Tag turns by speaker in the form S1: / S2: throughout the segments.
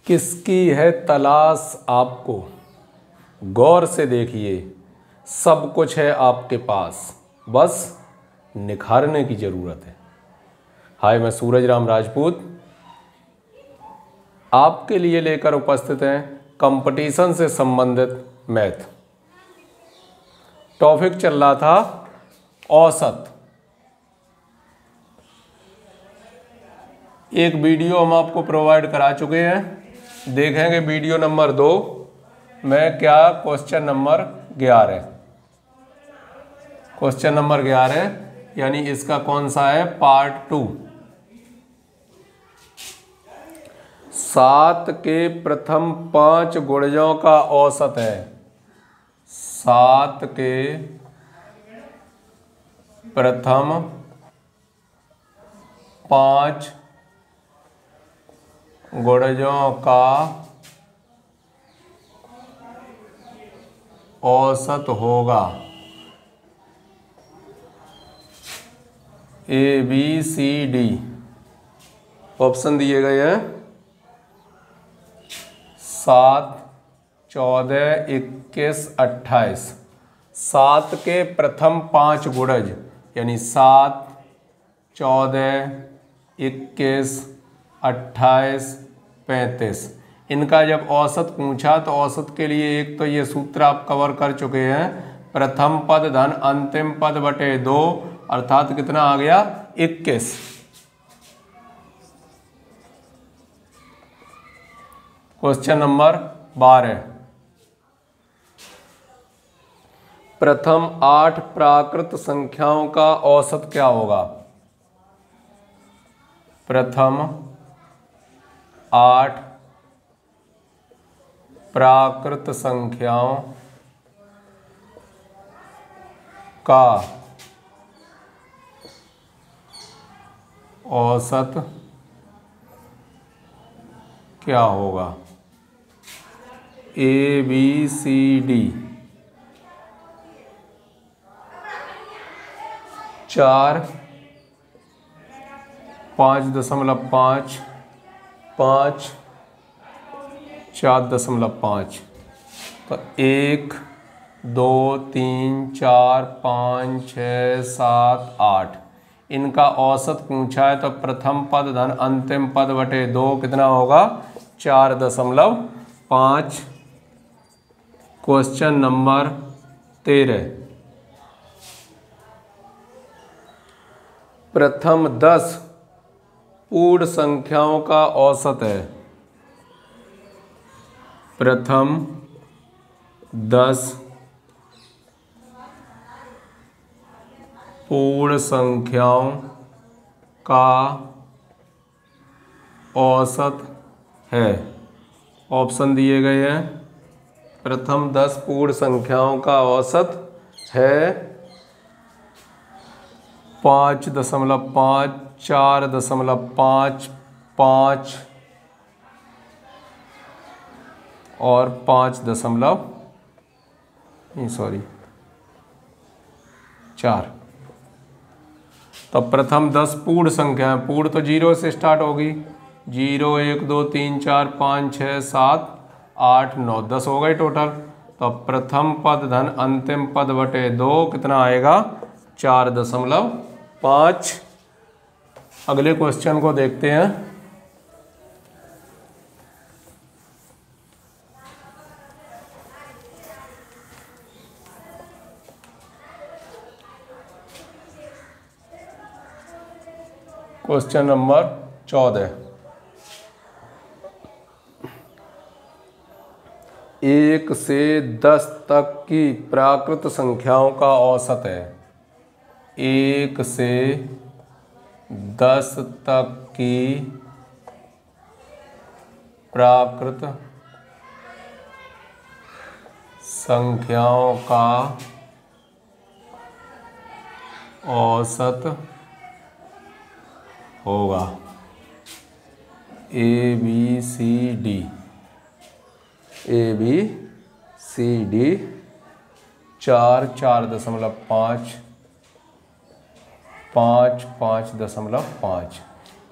S1: किसकी है तलाश आपको, गौर से देखिए, सब कुछ है आपके पास, बस निखारने की ज़रूरत है। हाय, मैं सूरज राम राजपूत आपके लिए लेकर उपस्थित हैं कंपटीशन से संबंधित मैथ। टॉपिक चल रहा था औसत। एक वीडियो हम आपको प्रोवाइड करा चुके हैं, देखेंगे वीडियो नंबर 2 में क्या क्वेश्चन नंबर 11। क्वेश्चन नंबर 11 यानी इसका कौन सा है, पार्ट 2। 7 के प्रथम 5 गुणजों का औसत है। 7 के प्रथम 5 गुणजों का औसत होगा। ABCD ऑप्शन दिए गए हैं 7, 14, 21, 28। 7 के प्रथम 5 गुणज यानी 7, 14, 21, 28, 35। इनका जब औसत पूछा तो औसत के लिए एक तो ये सूत्र आप कवर कर चुके हैं, प्रथम पद धन अंतिम पद बटे 2, अर्थात कितना आ गया, 21। क्वेश्चन नंबर 12, प्रथम 8 प्राकृत संख्याओं का औसत क्या होगा। प्रथम 8 प्राकृत संख्याओं का औसत क्या होगा। ABCD 4, 5.5, 5, 4.5। तो 1, 2, 3, 4, 5, 6, 7, 8 इनका औसत पूछा है तो प्रथम पद धन अंतिम पद बटे 2 कितना होगा, 4.5। क्वेश्चन नंबर 13, प्रथम 10 पूर्ण संख्याओं का औसत है। प्रथम 10 पूर्ण संख्याओं का औसत है। ऑप्शन दिए गए हैं, प्रथम 10 पूर्ण संख्याओं का औसत है 5.5, 4.5, 5 और 4। तो प्रथम 10 पूर्ण संख्या है, पूर्ण तो 0 से स्टार्ट होगी, 0, 1, 2, 3, 4, 5, 6, 7, 8, 9, 10 हो गए टोटल। तो प्रथम पद धन अंतिम पद बटे 2 कितना आएगा, 4.5। अगले क्वेश्चन को देखते हैं। क्वेश्चन नंबर 14, 1 से 10 तक की प्राकृत संख्याओं का औसत है। 1 से 10 तक की प्राकृत संख्याओं का औसत होगा। ABCD 4, 4.5, 5, 5.5।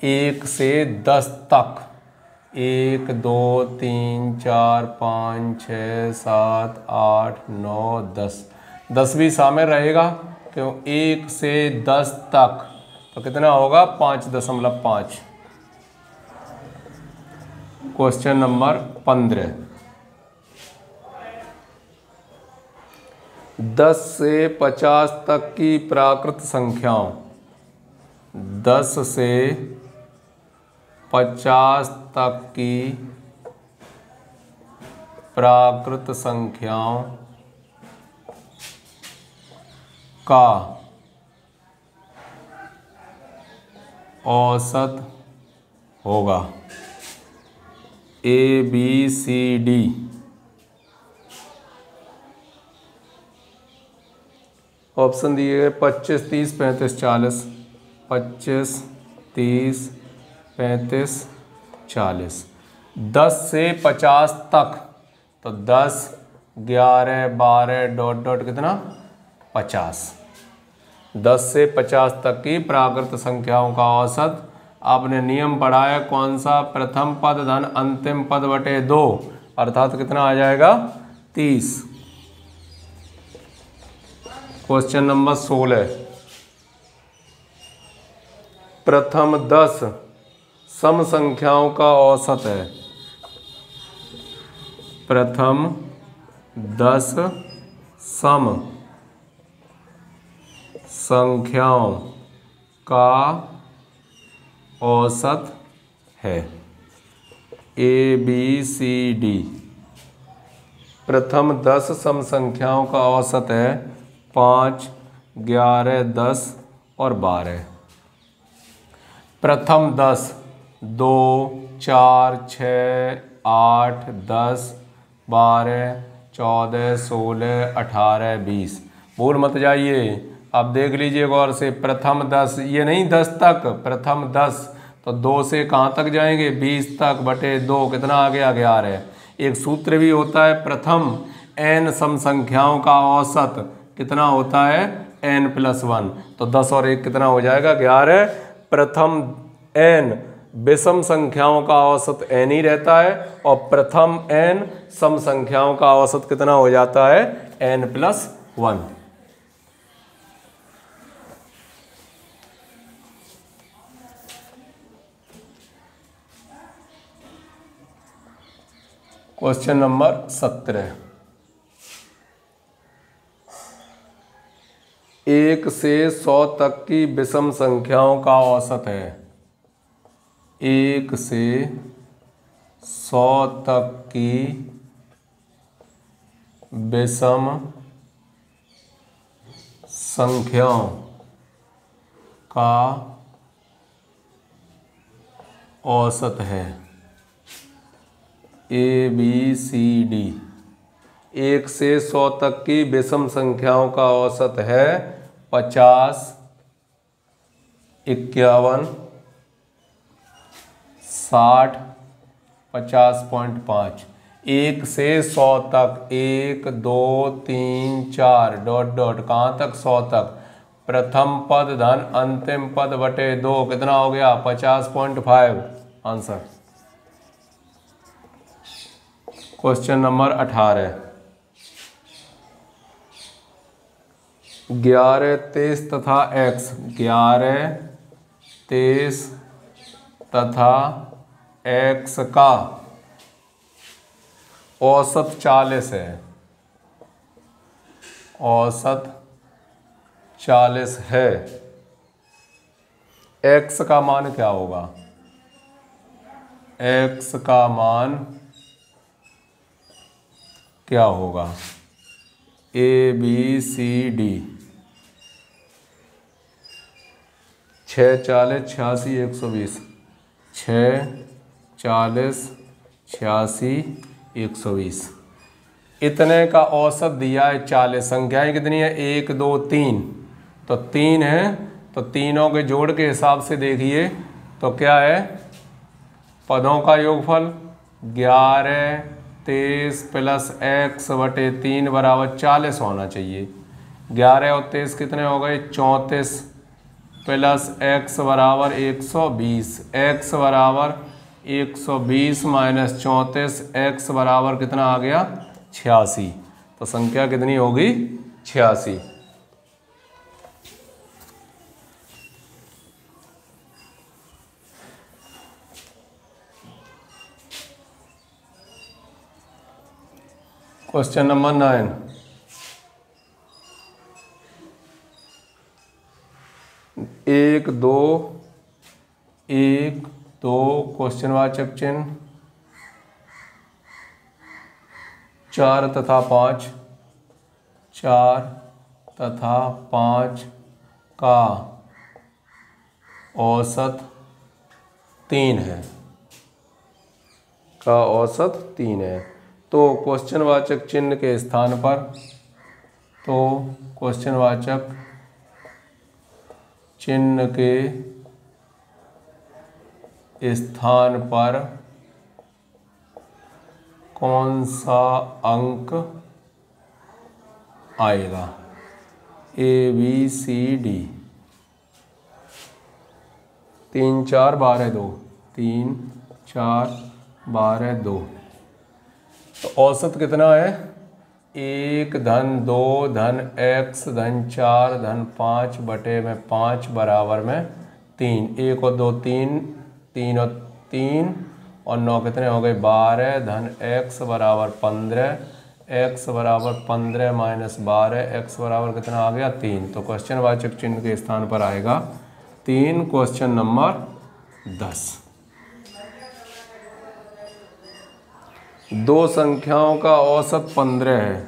S1: 1 से 10 तक 1 2 3 4 5 6 7 8 9 10। 10 भी शामिल रहेगा क्यों, 1 से 10 तक तो कितना होगा 5.5। Question number 15। 10 से 50 तक की प्राकृत संख्याओं, 10 से 50 तक की प्राकृत संख्याओं का औसत होगा ABCD। ऑप्शन दिए गए 25 30 35 40। 25 30 35 40। 10 से 50 तक तो 10 11 12 डॉट डॉट कितना 50। 10 से 50 तक की प्राकृत संख्याओं का औसत। आपने नियम पढ़ा है कौन सा, प्रथम पद धन अंतिम पद बटे 2, अर्थात कितना आ जाएगा 30। Question number 16। प्रथम 10 सम संख्याओं का औसत है। प्रथम 10 सम संख्याओं का औसत है ABCD। प्रथम 10 सम संख्याओं का औसत है 5 11 10 और 12। प्रथम 10 2 4 6 8 10 12 14 16 18 20। भूल मत जाइए। अब देख लीजिए गौर से, प्रथम 10 ये नहीं 10 तक, प्रथम 10 तो 2 से कहाँ तक जाएंगे 20 तक बटे 2, कितना आ गया 11। एक सूत्र भी होता है प्रथम n सम संख्याओं का औसत कितना होता है n+1, तो 10 और 1 कितना हो जाएगा 11। प्रथम n विषम संख्याओं का औसत n ही रहता है और प्रथम n सम संख्याओं का औसत कितना हो जाता है n+1। Question number 17। 1 से 100 तक की विषम संख्याओं का औसत है। 1 से 100 तक की विषम संख्याओं का औसत है ABCD। 1 से 100 तक की विषम संख्याओं का औसत है 50 51 60 50.5। 1 से 100 तक 1 2 3 4 डॉट डॉट कहाँ तक 100 तक। प्रथम पद धन अंतिम पद बटे 2 कितना हो गया 50.5 आंसर। Question number 18। 11 23 तथा x, 11 23 तथा x का औसत 40 है। औसत 40 है। x का मान क्या होगा, x का मान क्या होगा ABCD। 6 40 86 120। 6 40 86 120। इतने का औसत दिया है 40। संख्याएं कितनी है 1 2 3, तो 3 है, तो तीनों के जोड़ के हिसाब से देखिए तो क्या है पदों का योगफल 11 23 प्लस x बटे 3 बराबर 40 होना चाहिए। 11 और 23 कितने हो गए 34 प्लस x बराबर 120। x बराबर 120 माइनस 34, x बराबर कितना आ गया 86। तो संख्या कितनी होगी 86। क्वेश्चन नंबर 9, एक दो क्वेश्चनवाचक चिन्ह 4 तथा 5, 4 तथा 5 का औसत 3 है, का औसत 3 है। तो क्वेश्चनवाचक चिन्ह के स्थान पर, तो क्वेश्चनवाचक चिन्ह के स्थान पर कौन सा अंक आएगा? A B C D। 3 4 12 2, 3 4 12 2। तो औसत कितना है? 1 धन 2 धन x धन 4 धन 5 बटे में 5 बराबर में 3। 1 और 2 3, 3 और 3 और 9 कितने हो गए 12 धन x बराबर 15, x बराबर 15 माइनस 12, x बराबर कितना आ गया 3। तो क्वेश्चनवाचक चिन्ह के स्थान पर आएगा 3। क्वेश्चन नंबर 10, दो संख्याओं का औसत 15 है।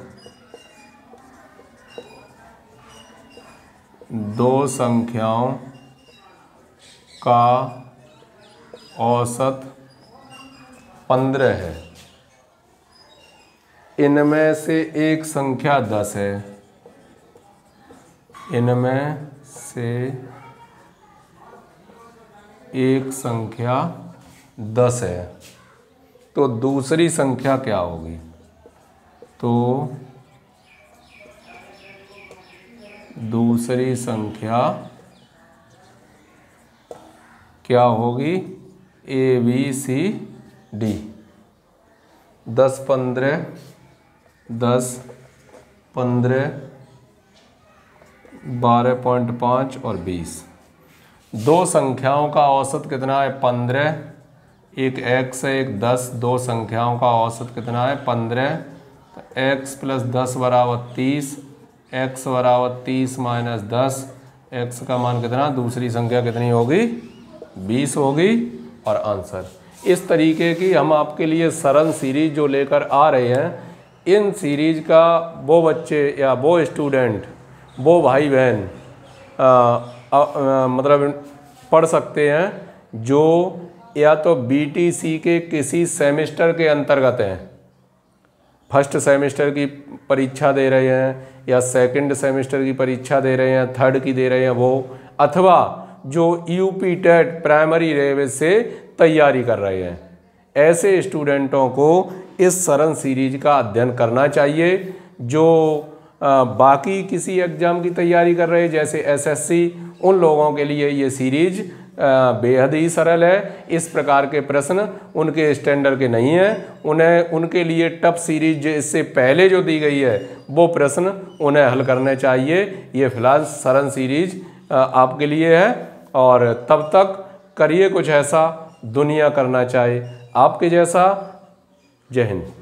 S1: दो संख्याओं का औसत 15 है। इनमें से एक संख्या 10 है। इनमें से एक संख्या 10 है। तो दूसरी संख्या क्या होगी? तो दूसरी संख्या क्या होगी? A B C D। 10 15 10 15 12.5 और 20। दो संख्याओं का औसत कितना है 15। एक x है एक 10। दो संख्याओं का औसत कितना है 15। तो x प्लस 10 बराबर 30, x बराबर 30 माइनस 10, x का मान कितना? दूसरी संख्या कितनी होगी 20 होगी। और आंसर इस तरीके की हम आपके लिए सरल सीरीज जो लेकर आ रहे हैं, इन सीरीज का वो बच्चे या वो स्टूडेंट, वो भाई बहन मतलब पढ़ सकते हैं जो या तो BTC के किसी सेमेस्टर के अंतर्गत हैं, फर्स्ट सेमेस्टर की परीक्षा दे रहे हैं या सेकंड सेमेस्टर की परीक्षा दे रहे हैं, थर्ड की दे रहे हैं वो, अथवा जो UP टेट प्राइमरी लेवल से तैयारी कर रहे हैं। ऐसे स्टूडेंटों को इस सरल सीरीज का अध्ययन करना चाहिए। जो बाकी किसी एग्ज़ाम की तैयारी कर रहे हैं जैसे SSC, उन लोगों के लिए ये सीरीज बेहद ही सरल है। इस प्रकार के प्रश्न उनके स्टैंडर्ड के नहीं हैं। उनके लिए टफ सीरीज इससे पहले जो दी गई है वो प्रश्न उन्हें हल करने चाहिए। ये फिलहाल सरल सीरीज आपके लिए है। और तब तक करिए कुछ ऐसा दुनिया करना चाहे आपके जैसा। जय हिंद।